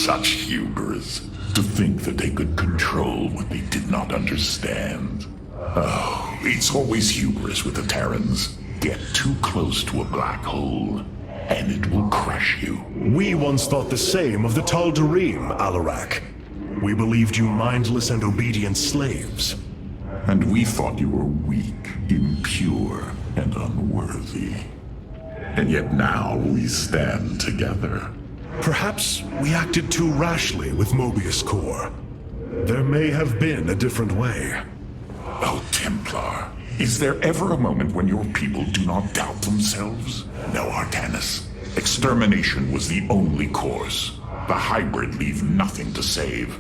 Such hubris. To think that they could control what they did not understand. Oh, it's always hubris with the Terrans. Get too close to a black hole, and it will crush you. We once thought the same of the Tal'Darim, Alarak. We believed you mindless and obedient slaves. And we thought you were weak, impure, and unworthy. And yet now we stand together. Perhaps we acted too rashly with Mobius Core. There may have been a different way. Oh, Templar, is there ever a moment when your people do not doubt themselves? No, Artanis. Extermination was the only course. The hybrid leave nothing to save.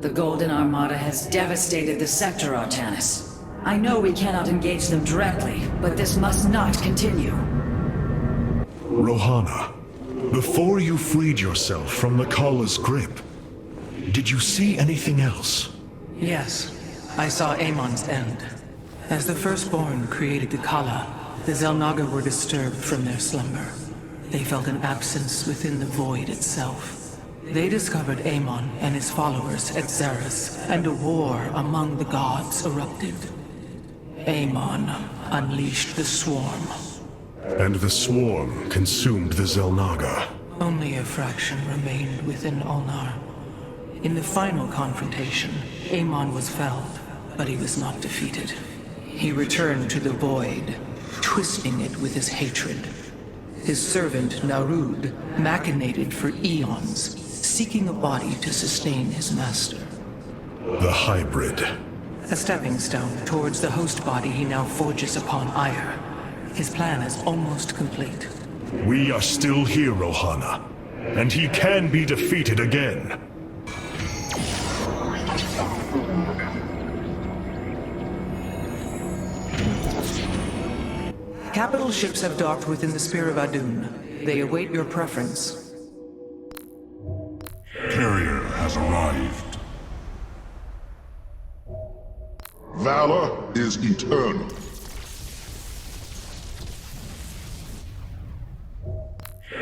The Golden Armada has devastated the sector, Artanis. I know we cannot engage them directly, but this must not continue. Rohana, before you freed yourself from the Kala's grip, did you see anything else? Yes, I saw Amon's end. As the Firstborn created the Kala, the Xel'Naga were disturbed from their slumber. They felt an absence within the void itself. They discovered Amon and his followers at Xeris, and a war among the gods erupted. Amon unleashed the Swarm. And the Swarm consumed the Xel'Naga. Only a fraction remained within Ulnar. In the final confrontation, Amon was felled, but he was not defeated. He returned to the void, twisting it with his hatred. His servant, Narud, machinated for eons, seeking a body to sustain his master. The hybrid. A stepping stone towards the host body he now forges upon Ire. His plan is almost complete. We are still here, Rohana, and he can be defeated again. Capital ships have docked within the Spear of Adun. They await your preference. Carrier has arrived. Valor is eternal.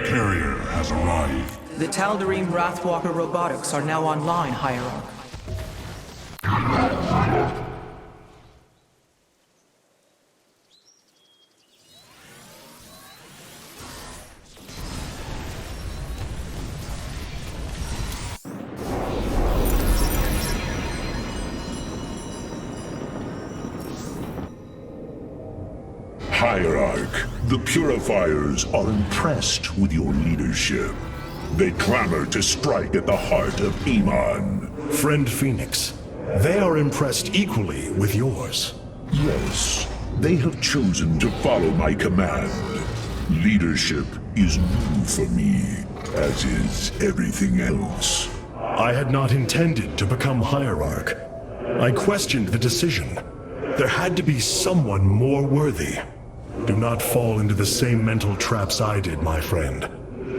Carrier has arrived. The Tal'Darim Wrathwalker robotics are now online, Hierarch. Hierarch, the Purifiers are impressed with your leadership. They clamor to strike at the heart of Amon. Friend Phoenix, they are impressed equally with yours. Yes, they have chosen to follow my command. Leadership is new for me, as is everything else. I had not intended to become Hierarch. I questioned the decision. There had to be someone more worthy. Do not fall into the same mental traps I did, my friend.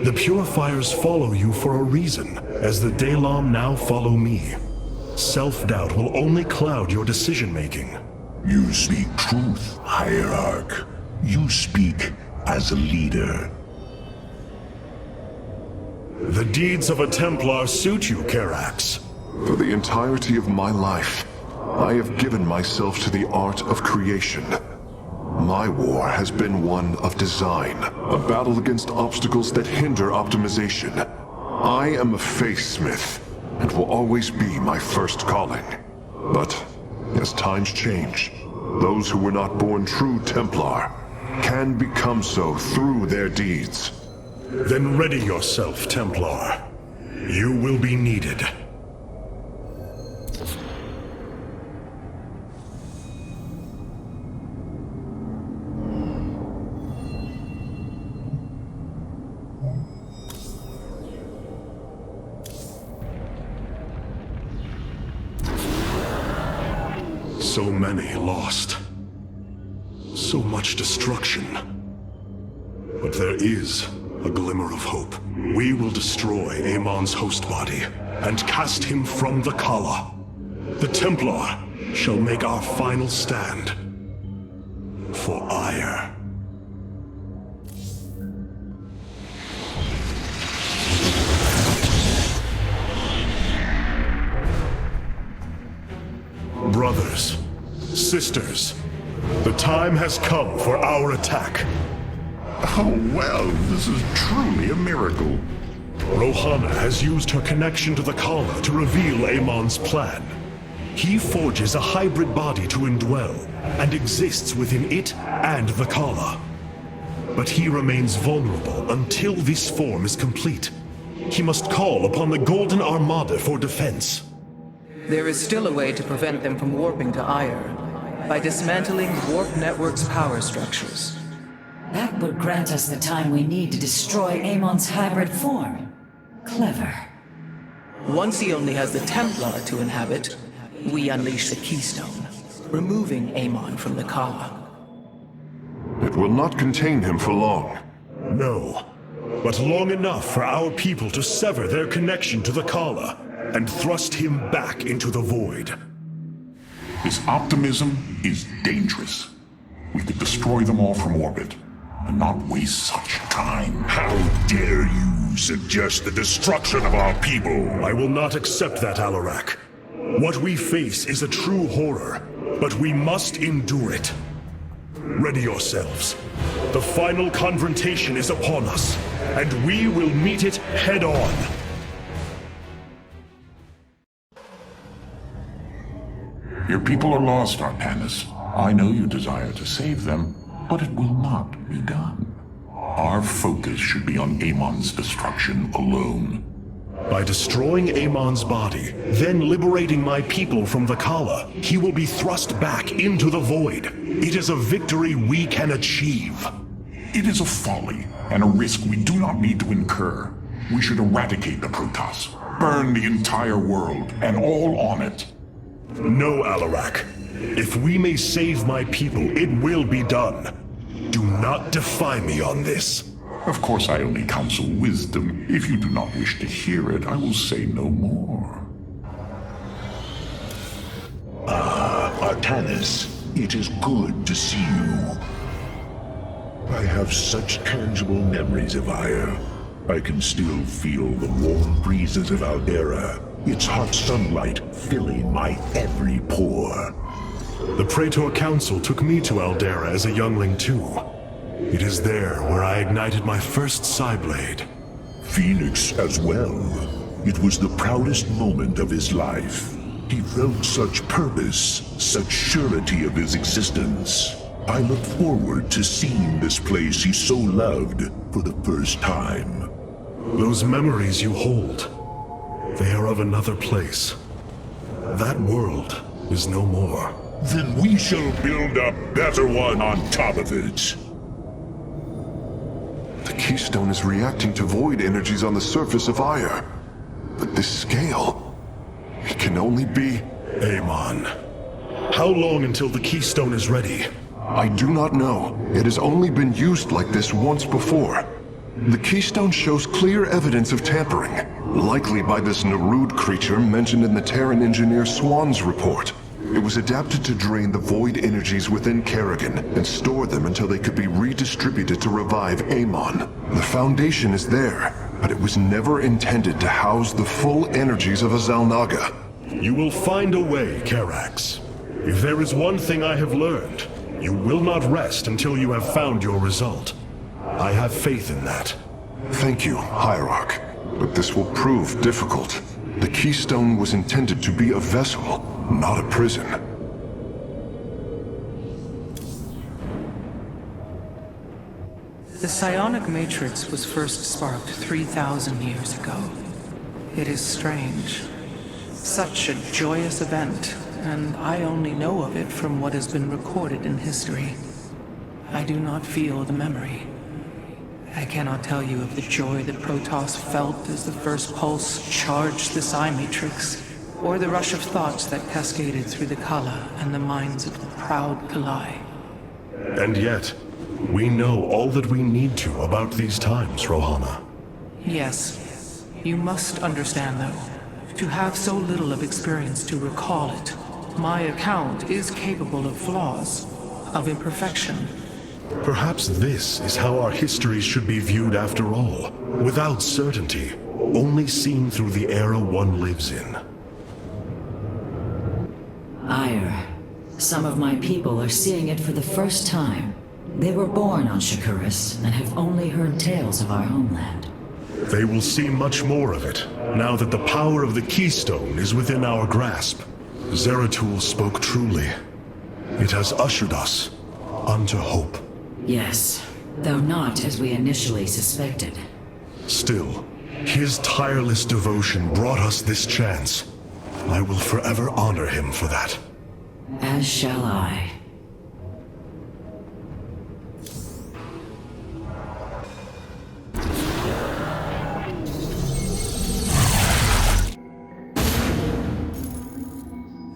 The Purifiers follow you for a reason, as the Dalam now follow me. Self-doubt will only cloud your decision-making. You speak truth, Hierarch. You speak as a leader. The deeds of a Templar suit you, Karax. For the entirety of my life, I have given myself to the art of creation. My war has been one of design, a battle against obstacles that hinder optimization. I am a faithsmith, and will always be my first calling. But, as times change, those who were not born true Templar can become so through their deeds. Then ready yourself, Templar. You will be needed. So many lost. So much destruction. But there is a glimmer of hope. We will destroy Amon's host body and cast him from the Kala. The Templar shall make our final stand for Ire. sisters, the time has come for our attack. Oh, well, this is truly a miracle. Rohana has used her connection to the Kala to reveal Amon's plan. He forges a hybrid body to indwell, and exists within it and the Kala. But he remains vulnerable until this form is complete. He must call upon the Golden Armada for defense. There is still a way to prevent them from warping to Ire, by dismantling the Warp Network's power structures. That would grant us the time we need to destroy Amon's hybrid form. Clever. Once he only has the Templar to inhabit, we unleash the Keystone, removing Amon from the Kala. It will not contain him for long. No, but long enough for our people to sever their connection to the Kala and thrust him back into the void. His optimism is dangerous. We could destroy them all from orbit, and not waste such time. How dare you suggest the destruction of our people? I will not accept that, Alarak. What we face is a true horror, but we must endure it. Ready yourselves. The final confrontation is upon us, and we will meet it head-on. Your people are lost, Artanis. I know you desire to save them, but it will not be done. Our focus should be on Amon's destruction alone. By destroying Amon's body, then liberating my people from the Kala, he will be thrust back into the void. It is a victory we can achieve. It is a folly and a risk we do not need to incur. We should eradicate the Protoss, burn the entire world, and all on it. No, Alarak. If we may save my people, it will be done. Do not defy me on this. Of course, I only counsel wisdom. If you do not wish to hear it, I will say no more. Artanis, it is good to see you. I have such tangible memories of Ire. I can still feel the warm breezes of Aldera, its hot sunlight filling my every pore. The Praetor Council took me to Aldera as a youngling too. It is there where I ignited my first Psyblade. Phoenix as well. It was the proudest moment of his life. He felt such purpose, such surety of his existence. I look forward to seeing this place he so loved for the first time. Those memories you hold, they are of another place. That world is no more. Then we shall build a better one on top of it. The Keystone is reacting to void energies on the surface of Ire. But this scale, it can only be... Amon. How long until the Keystone is ready? I do not know. It has only been used like this once before. The Keystone shows clear evidence of tampering, likely by this Narud creature mentioned in the Terran engineer Swan's report. It was adapted to drain the void energies within Kerrigan and store them until they could be redistributed to revive Amon. The foundation is there, but it was never intended to house the full energies of a Xalnaga. You will find a way, Karax. If there is one thing I have learned, you will not rest until you have found your result. I have faith in that. Thank you, Hierarch. But this will prove difficult. The Keystone was intended to be a vessel, not a prison. The psionic matrix was first sparked 3,000 years ago. It is strange. Such a joyous event, and I only know of it from what has been recorded in history. I do not feel the memory. I cannot tell you of the joy that Protoss felt as the first pulse charged the psi matrix, or the rush of thoughts that cascaded through the Kala and the minds of the proud Kalai. And yet, we know all that we need to about these times, Rohana. Yes. You must understand, though, to have so little of experience to recall it, my account is capable of flaws, of imperfection. Perhaps this is how our histories should be viewed after all, without certainty, only seen through the era one lives in. Ire. Some of my people are seeing it for the first time. They were born on Shakuras and have only heard tales of our homeland. They will see much more of it, now that the power of the Keystone is within our grasp. Zeratul spoke truly. It has ushered us unto hope. Yes, though not as we initially suspected. Still, his tireless devotion brought us this chance. I will forever honor him for that. As shall I.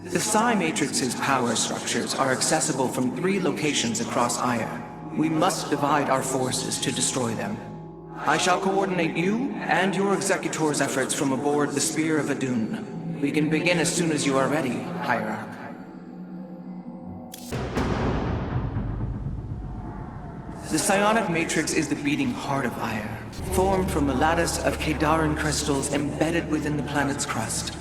The Psi Matrix's power structures are accessible from 3 locations across Aya. We must divide our forces to destroy them. I shall coordinate you and your Executor's efforts from aboard the Spear of Adun. We can begin as soon as you are ready, Hierarch. The Psionic Matrix is the beating heart of Aya, formed from a lattice of Kadaran crystals embedded within the planet's crust.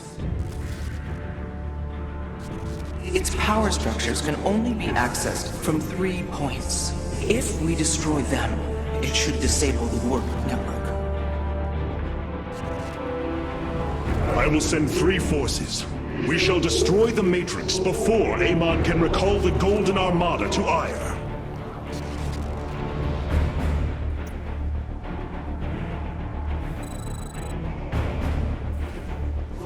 Its power structures can only be accessed from 3 points. If we destroy them, it should disable the warp network. I will send 3 forces. We shall destroy the Matrix before Amon can recall the Golden Armada to Ire.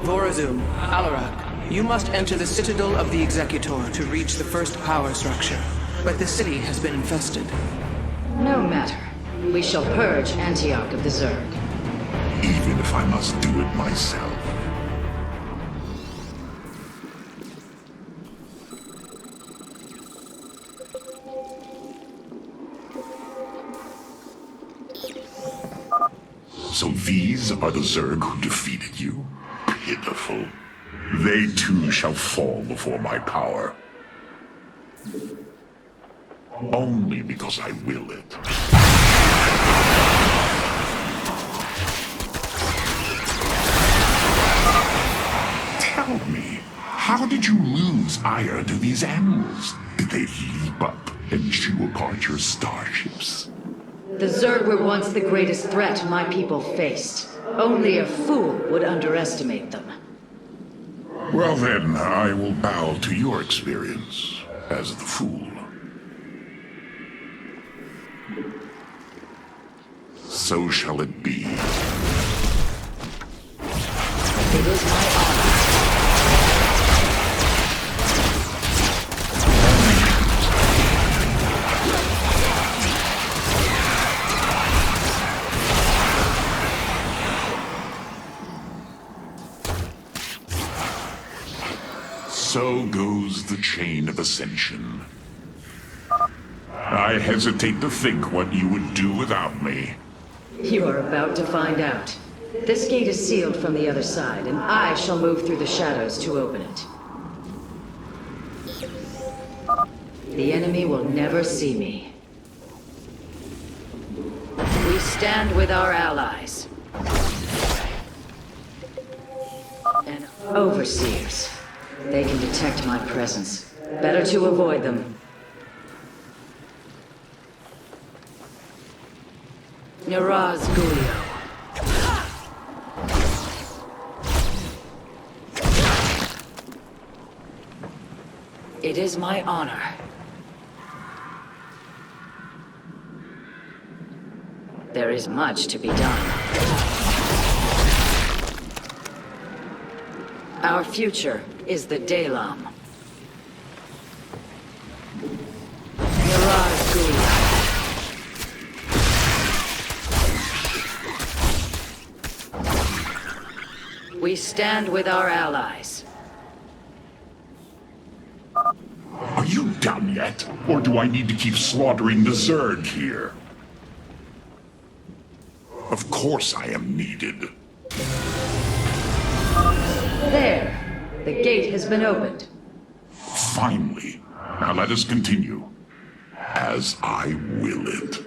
Vorazum, Alarak, you must enter the Citadel of the Executor to reach the first power structure. But the city has been infested. No matter. We shall purge Antioch of the Zerg. Even if I must do it myself. So these are the Zerg who defeated you? Pitiful. They too shall fall before my power. Only because I will it. Tell me, how did you lose ire to these animals? Did they leap up and chew apart your starships? The Zerg were once the greatest threat my people faced. Only a fool would underestimate them. Well then, I will bow to your experience as the fool. So shall it be. It is my honor. So goes the chain of ascension. I hesitate to think what you would do without me. You are about to find out. This gate is sealed from the other side, and I shall move through the shadows to open it. The enemy will never see me. We stand with our allies. And overseers. They can detect my presence. Better to avoid them. Niraz Gulio. It is my honor. There is much to be done. Our future is the Dalam. Niraz Gulio. We stand with our allies. Are you done yet? Or do I need to keep slaughtering the Zerg here? Of course I am needed. There. The gate has been opened. Finally. Now let us continue. As I will it.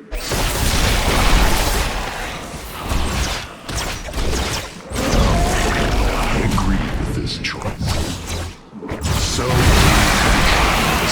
I agree with this choice. So, the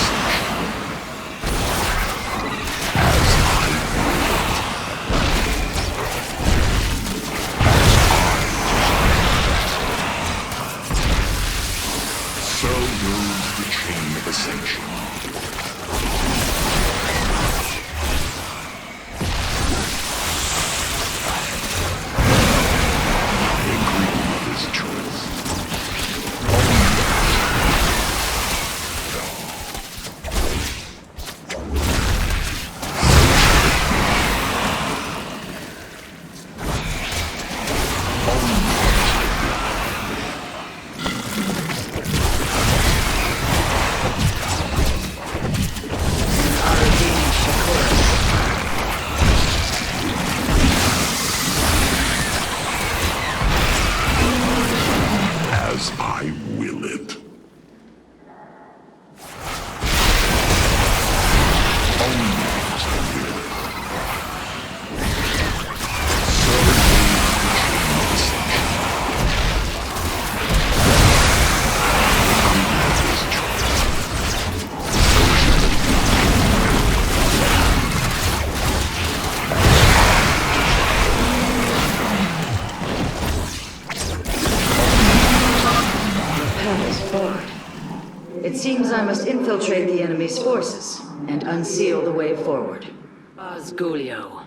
I must infiltrate the enemy's forces and unseal the way forward. Osgulio.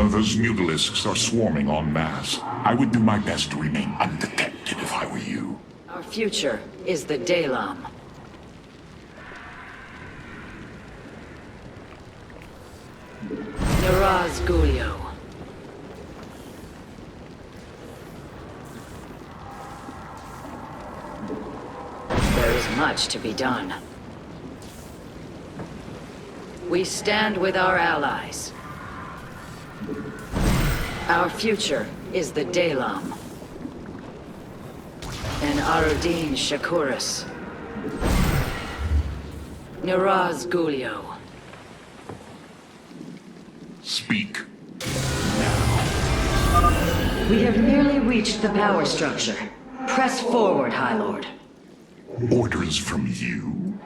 Those mutalisks are swarming en masse. I would do my best to remain undetected if I were you. Our future is the Dalam. Osgulio. There is much to be done. We stand with our allies. Our future is the Dalam. And Arudin Shakuris. Osgulio. Speak. We have nearly reached the power structure. Press forward, High Lord. Orders from you,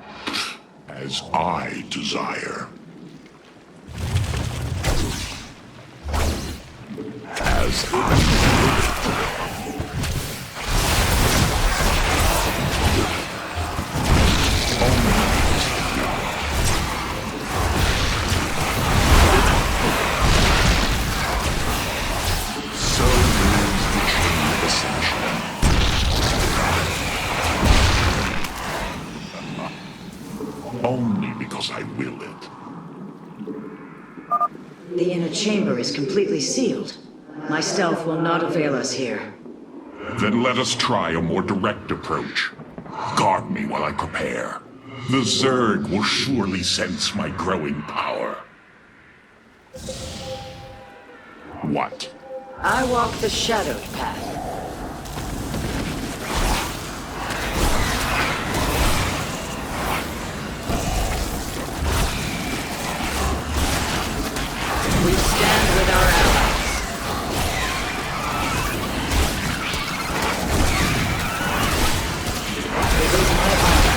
as I desire. As So moves the chain of ascension. Only because I will it. The inner chamber is completely sealed. My stealth will not avail us here. Then let us try a more direct approach. Guard me while I prepare. The Zerg will surely sense my growing power. What? I walk the shadowed path. We stand with our allies. It is my honor.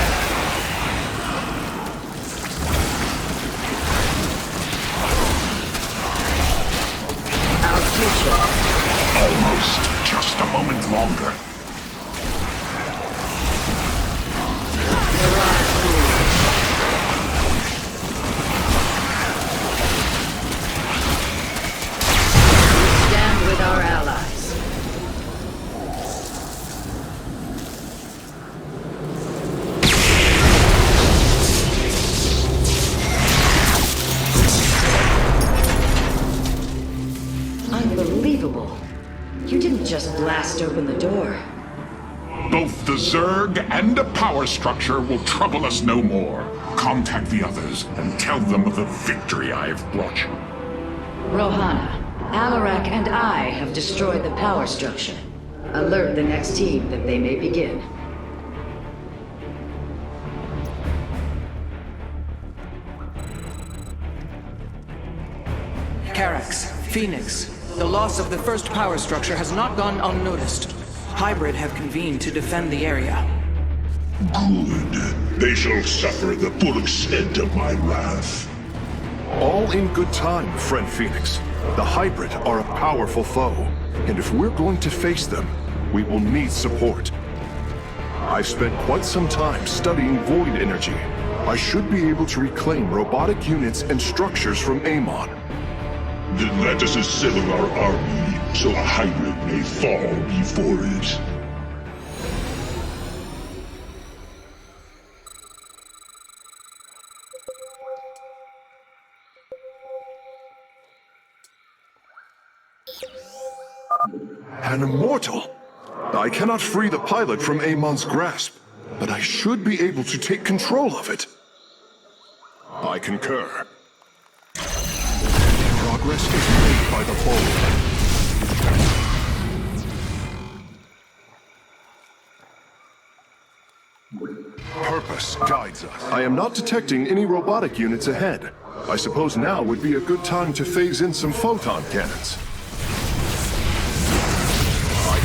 Our future. Almost. Just a moment longer. We stand with our allies. Unbelievable. You didn't just blast open the door. Both the Zerg and a power structure will trouble us no more. Contact the others and tell them of the victory I have brought you. Rohana, Alarak and I have destroyed the power structure. Alert the next team that they may begin. Carax, Phoenix, the loss of the first power structure has not gone unnoticed. Hybrid have convened to defend the area. Good. They shall suffer the full extent of my wrath. All in good time, friend Phoenix. The Hybrid are a powerful foe, and if we're going to face them, we will need support. I've spent quite some time studying void energy. I should be able to reclaim robotic units and structures from Amon. Then let us assemble our army, so a hybrid may fall before it. An immortal! I cannot free the pilot from Amon's grasp, but I should be able to take control of it. I concur. Progress is made by the bold. Purpose guides us. I am not detecting any robotic units ahead. I suppose now would be a good time to phase in some photon cannons. I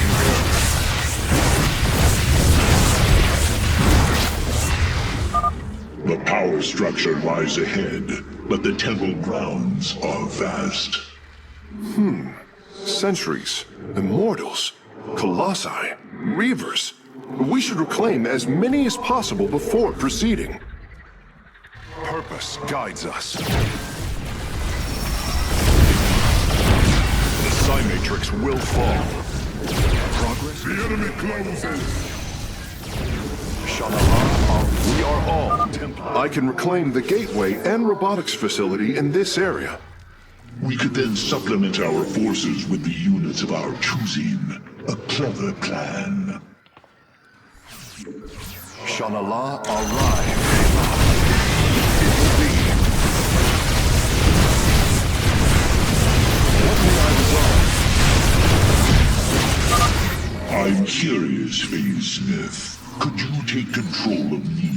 concur. The power structure lies ahead, but the temple grounds are vast. Sentries, immortals, colossi, reavers. We should reclaim as many as possible before proceeding. Purpose guides us. The Psi Matrix will fall. Progress. The enemy closes. Shanala, we are all Templar. I can reclaim the gateway and robotics facility in this area. We could then supplement our forces with the units of our choosing. A clever plan. Shanala, arrive. It will be. What may I resolve? I'm curious, Phase Smith. Could you take control of me?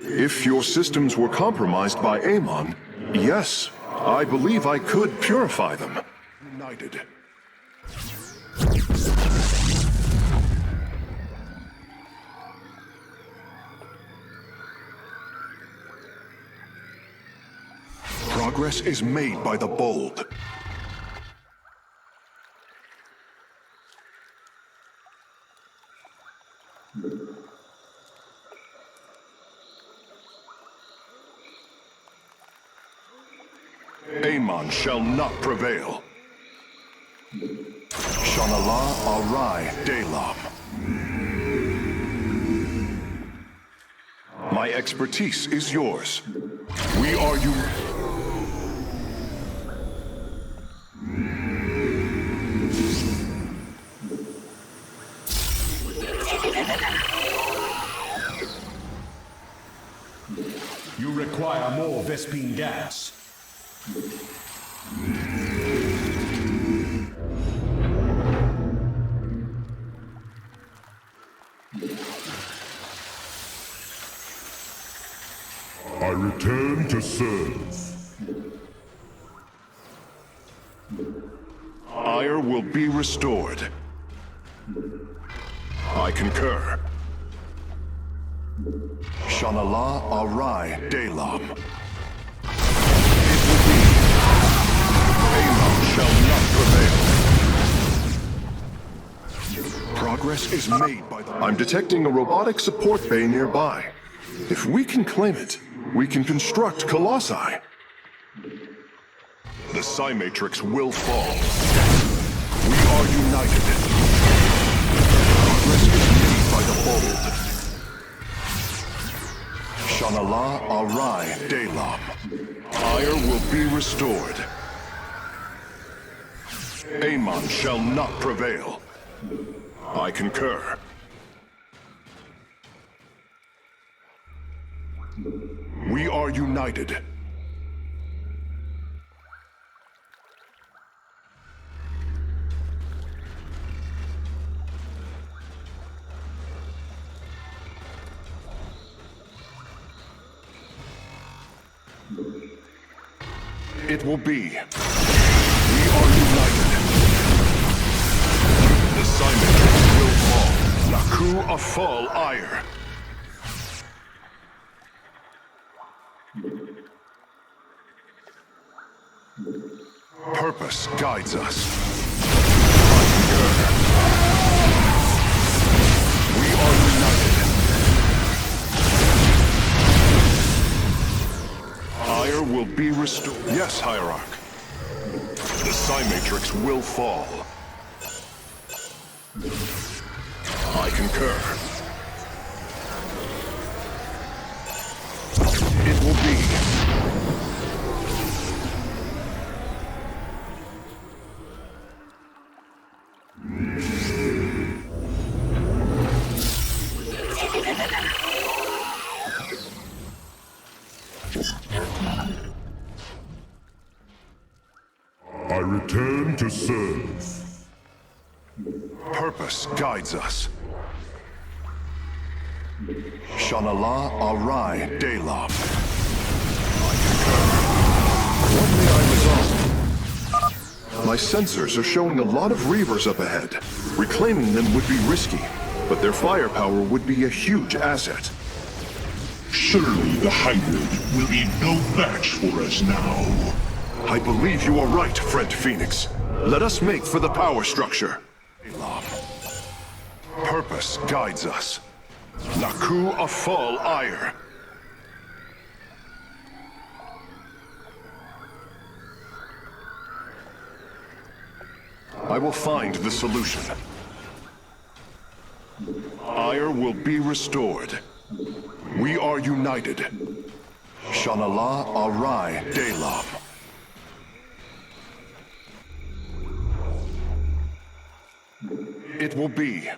If your systems were compromised by Amon, yes, I believe I could purify them. United. Progress is made by the bold. Amon shall not prevail. Shanala Arai Delam. My expertise is yours. We are you. You require more Vespine gas. I return to serve. Ire will be restored. I concur. Shanala Arai Delam. It will be. Amon shall not prevail. Progress is made by the... I'm detecting a robotic support bay nearby. If we can claim it, we can construct Colossi. The Psi Matrix will fall. We are united. Progress is made by the bold. Shanala Arai Delam. Ire will be restored. Amon shall not prevail. I concur. We are united. It will be. We are united. The Psi Matrix will fall. Naku Afal Ire. Purpose guides us. We are united. Ire will be restored. Yes, Hierarch. The Psi Matrix will fall. I concur. It will be. I return to serve. Purpose guides us. Shanala Arai Delam. What may I resolve? My sensors are showing a lot of Reavers up ahead. Reclaiming them would be risky, but their firepower would be a huge asset. Surely the hybrid will be no match for us now. I believe you are right, friend Phoenix. Let us make for the power structure. Purpose guides us. Naku Afal Ire. I will find the solution. Ire will be restored. We are united. Shanala Arai Delam. It will be.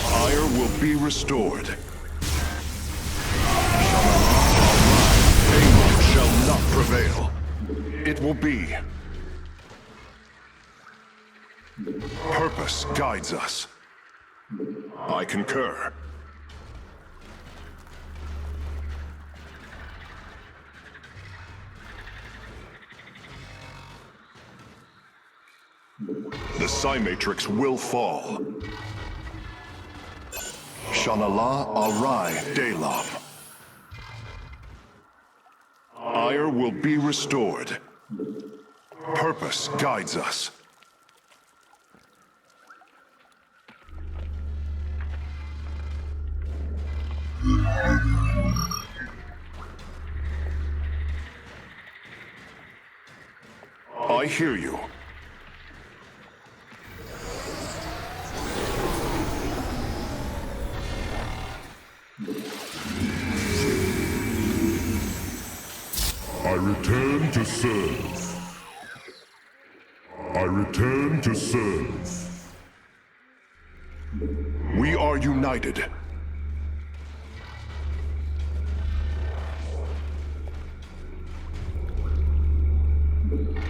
Ire will be restored. Amon shall not prevail. It will be. Purpose guides us. I concur. The Psi-Matrix will fall. Shanala Arai Delam. Ire will be restored. Purpose guides us. I hear you. I return to serve. I return to serve. We are united.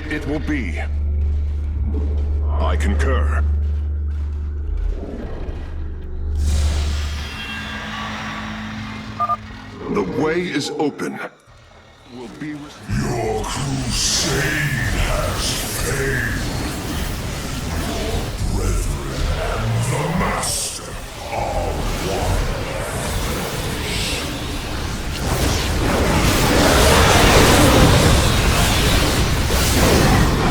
It will be. I concur. The way is open. Will be. Your crusade has failed. Your brethren and the Master are one.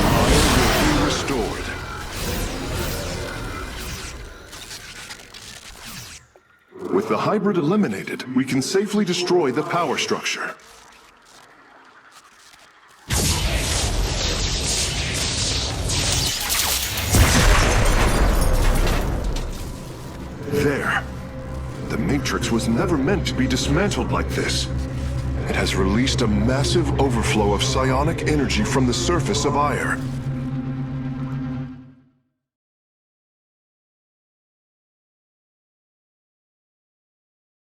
I will be restored. With the hybrid eliminated, we can safely destroy the power structure. There. The Matrix was never meant to be dismantled like this. It has released a massive overflow of psionic energy from the surface of Ire.